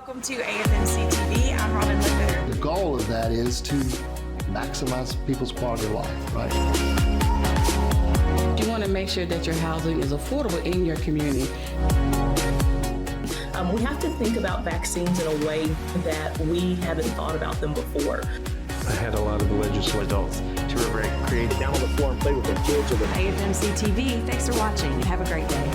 Welcome to AFMC TV. I'm Robin Linder. The goal of that is to maximize people's quality of life, right? You want to make sure that your housing is affordable in your community. We have to think about vaccines in a way that we haven't thought about them before. I had a lot of the legislative adults to were very creative. Down on the floor and play with their kids. AFMC TV, thanks for watching and have a great day.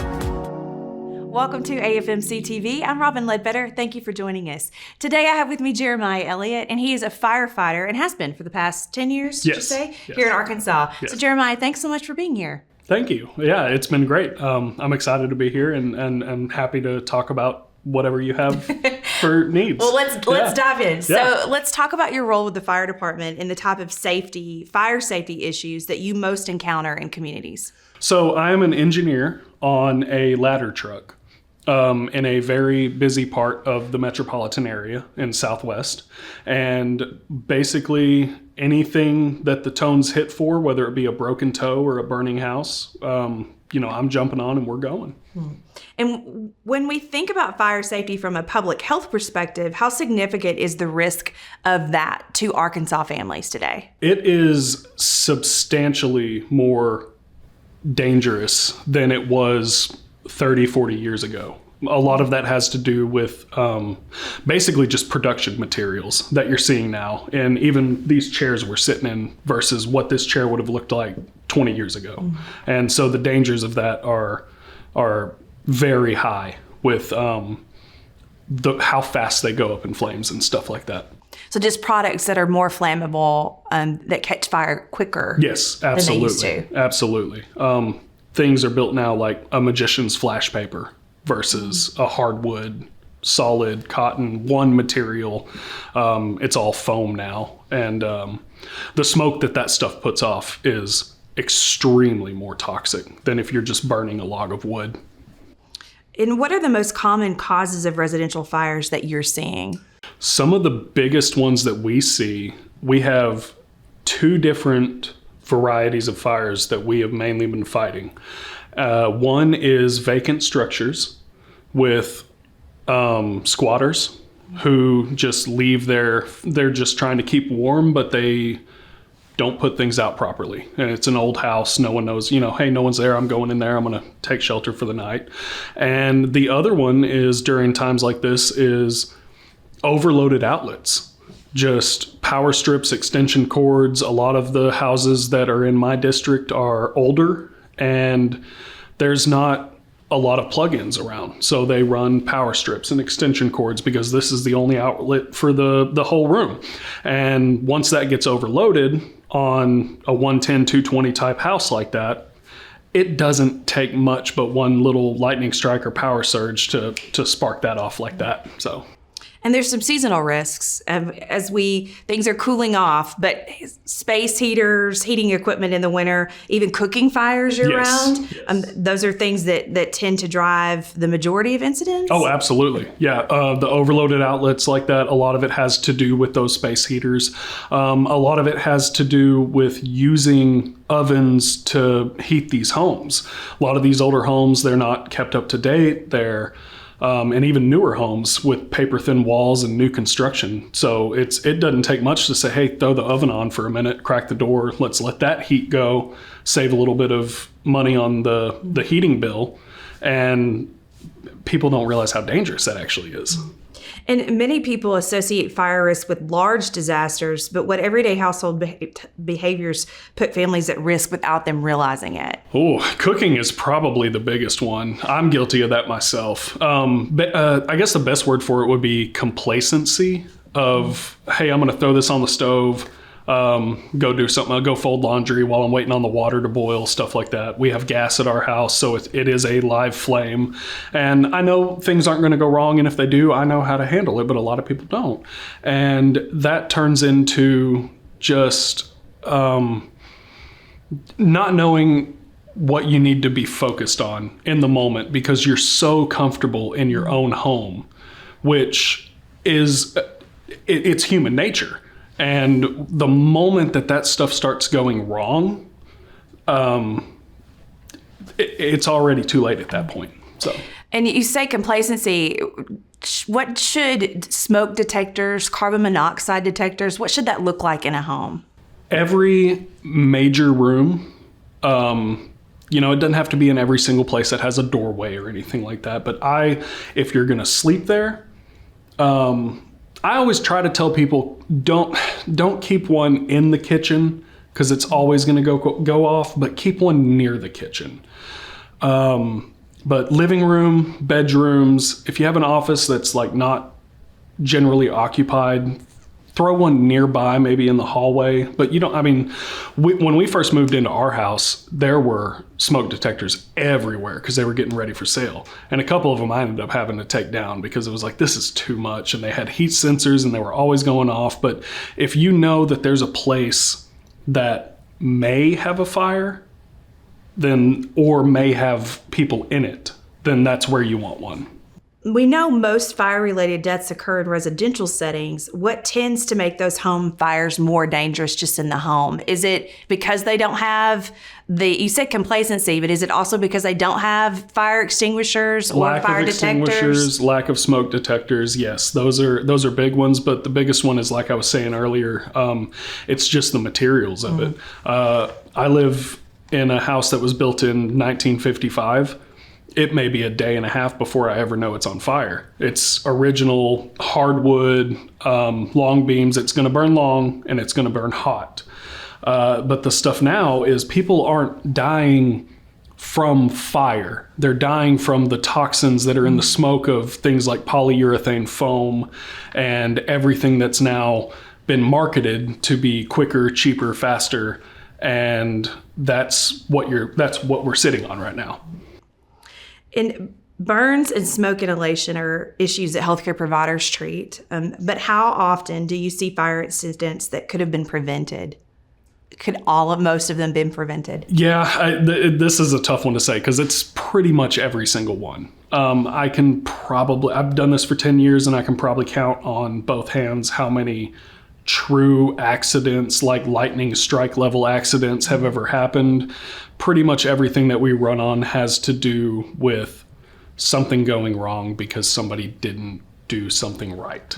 Welcome to AFMC TV. I'm Robin Ledbetter. Thank you for joining us. Today I have with me Jeremiah Elliot, and he is a firefighter and has been for the past 10 years, did you say? Yes. Here in Arkansas. Yes. So Jeremiah, thanks so much for being here. Thank you. Yeah, it's been great. I'm excited to be here and happy to talk about whatever you have for needs. Well, let's dive in. Yeah. So let's talk about your role with the fire department and the type of fire safety issues that you most encounter in communities. So I am an engineer on a ladder truck in a very busy part of the metropolitan area in Southwest. And basically anything that the tones hit for, whether it be a broken toe or a burning house, I'm jumping on and we're going. And when we think about fire safety from a public health perspective, how significant is the risk of that to Arkansas families today? It is substantially more dangerous than it was 30, 40 years ago. A lot of that has to do with basically just production materials that you're seeing now. And even these chairs we're sitting in versus what this chair would have looked like 20 years ago. Mm-hmm. And so the dangers of that are very high with how fast they go up in flames and stuff like that. So just products that are more flammable, that catch fire quicker. Yes, absolutely. Than they used to. Absolutely. Things are built now like a magician's flash paper versus a hardwood, solid cotton, one material. It's all foam now. And the smoke that stuff puts off is extremely more toxic than if you're just burning a log of wood. And what are the most common causes of residential fires that you're seeing? Some of the biggest ones that we see, we have two different varieties of fires that we have mainly been fighting. One is vacant structures with squatters who just leave they're just trying to keep warm, but they don't put things out properly. And it's an old house. No one knows, hey, no one's there. I'm going in there. I'm going to take shelter for the night. And the other one is during times like this is overloaded outlets, just power strips, extension cords. A lot of the houses that are in my district are older and there's not a lot of plugins around. So they run power strips and extension cords because this is the only outlet for the whole room. And once that gets overloaded on a 110, 220 type house like that, it doesn't take much but one little lightning strike or power surge to spark that off like that. So. And there's some seasonal risks as things are cooling off, but space heaters, heating equipment in the winter, even cooking fires year round. Yes. Those are things that tend to drive the majority of incidents. Oh, absolutely. Yeah. The overloaded outlets like that, a lot of it has to do with those space heaters. A lot of it has to do with using ovens to heat these homes. A lot of these older homes, they're not kept up to date. They're and even newer homes with paper thin walls and new construction. So it doesn't take much to say, hey, throw the oven on for a minute, crack the door, let's let that heat go, save a little bit of money on the heating bill. And people don't realize how dangerous that actually is. And many people associate fire risk with large disasters, but what everyday household behaviors put families at risk without them realizing it? Oh, cooking is probably the biggest one. I'm guilty of that myself. I guess the best word for it would be complacency of, hey, I'm going to throw this on the stove, go do something. I'll go fold laundry while I'm waiting on the water to boil, stuff like that. We have gas at our house, so it is a live flame. And I know things aren't going to go wrong, and if they do, I know how to handle it, but a lot of people don't. And that turns into just not knowing what you need to be focused on in the moment because you're so comfortable in your own home, which is, it's human nature. And the moment that stuff starts going wrong, it's already too late at that point. So And you say complacency. What should smoke detectors, carbon monoxide detectors, what should that look like in a home? Every major room, it doesn't have to be in every single place that has a doorway or anything like that. But if you're going to sleep there, I always try to tell people don't keep one in the kitchen because it's always going to go off, but keep one near the kitchen. But living room, bedrooms, if you have an office that's like not generally occupied, throw one nearby, maybe in the hallway. But when we first moved into our house, there were smoke detectors everywhere because they were getting ready for sale. And a couple of them I ended up having to take down because it was like, this is too much. And they had heat sensors and they were always going off. But if you know that there's a place that may have a fire, or may have people in it, then that's where you want one. We know most fire-related deaths occur in residential settings. What tends to make those home fires more dangerous just in the home? Is it because they don't have you said complacency, but is it also because they don't have fire extinguishers or fire detectors? Lack of smoke detectors, yes. Those are big ones, but the biggest one is, like I was saying earlier, it's just the materials of it. I live in a house that was built in 1955. It may be a day and a half before I ever know it's on fire. It's original hardwood, long beams. It's going to burn long and it's going to burn hot. But the stuff now is people aren't dying from fire. They're dying from the toxins that are in the smoke of things like polyurethane foam and everything that's now been marketed to be quicker, cheaper, faster. And that's what we're sitting on right now. And burns and smoke inhalation are issues that healthcare providers treat. But how often do you see fire incidents that could have been prevented? Could most of them been prevented? Yeah, this is a tough one to say because it's pretty much every single one. I've done this for 10 years and I can probably count on both hands how many true accidents, like lightning strike level accidents, have ever happened. Pretty much everything that we run on has to do with something going wrong because somebody didn't do something right.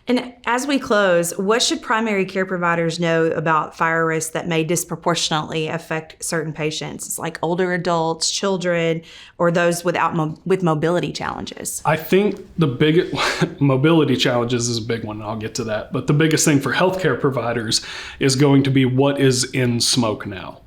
And as we close, what should primary care providers know about fire risks that may disproportionately affect certain patients? It's like older adults, children, or those with mobility challenges. I think the biggest mobility challenges is a big one, and I'll get to that. But the biggest thing for healthcare providers is going to be what is in smoke now.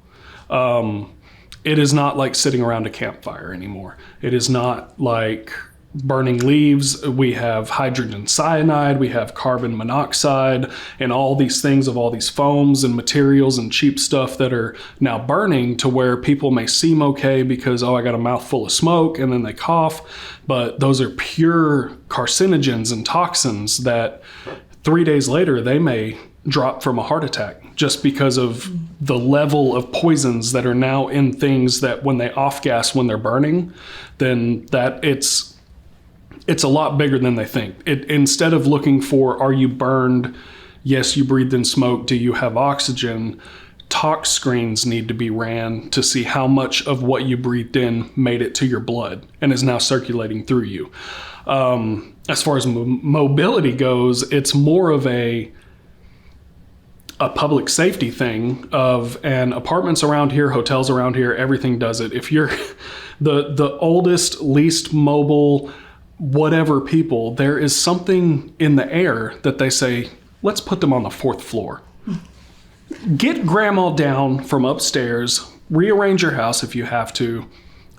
It is not like sitting around a campfire anymore. It is not like burning leaves. We have hydrogen cyanide, we have carbon monoxide, and all these things of all these foams and materials and cheap stuff that are now burning to where people may seem okay because, I got a mouthful of smoke, and then they cough. But those are pure carcinogens and toxins that 3 days later they may drop from a heart attack just because of the level of poisons that are now in things that when they off gas when they're burning, then it's a lot bigger than they think. Instead of looking for, are you burned? Yes, you breathed in smoke. Do you have oxygen? Tox screens need to be ran to see how much of what you breathed in made it to your blood and is now circulating through you. As far as mobility goes, it's more of a public safety thing and apartments around here, hotels around here, everything does it. If you're the oldest, least mobile, whatever people, there is something in the air that they say, let's put them on the 4th floor. Get grandma down from upstairs, rearrange your house if you have to,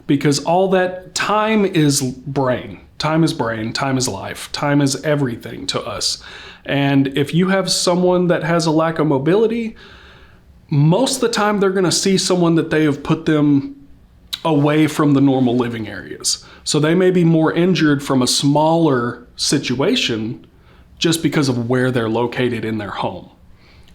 because all that time is brain. Time is brain, time is life, time is everything to us. And if you have someone that has a lack of mobility, most of the time they're going to see someone that they have put them away from the normal living areas. So they may be more injured from a smaller situation just because of where they're located in their home.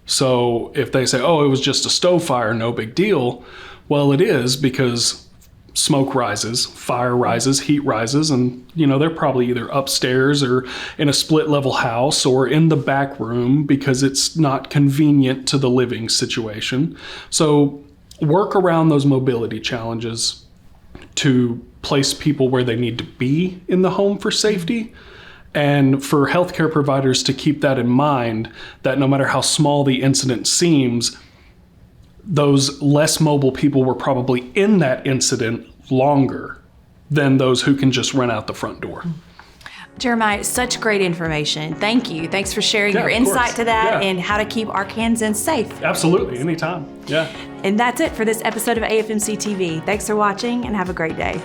So if they say, it was just a stove fire, no big deal. Well, it is, because smoke rises, fire rises, heat rises, and they're probably either upstairs or in a split level house or in the back room because it's not convenient to the living situation. So work around those mobility challenges. to place people where they need to be in the home for safety. And for healthcare providers to keep that in mind, that no matter how small the incident seems, those less mobile people were probably in that incident longer than those who can just run out the front door. Jeremiah, such great information. Thank you. Thanks for sharing Yeah, your of insight course. to that Yeah. and how to keep Arkansans safe. Absolutely, anytime. Yeah. And that's it for this episode of AFMC TV. Thanks for watching and have a great day.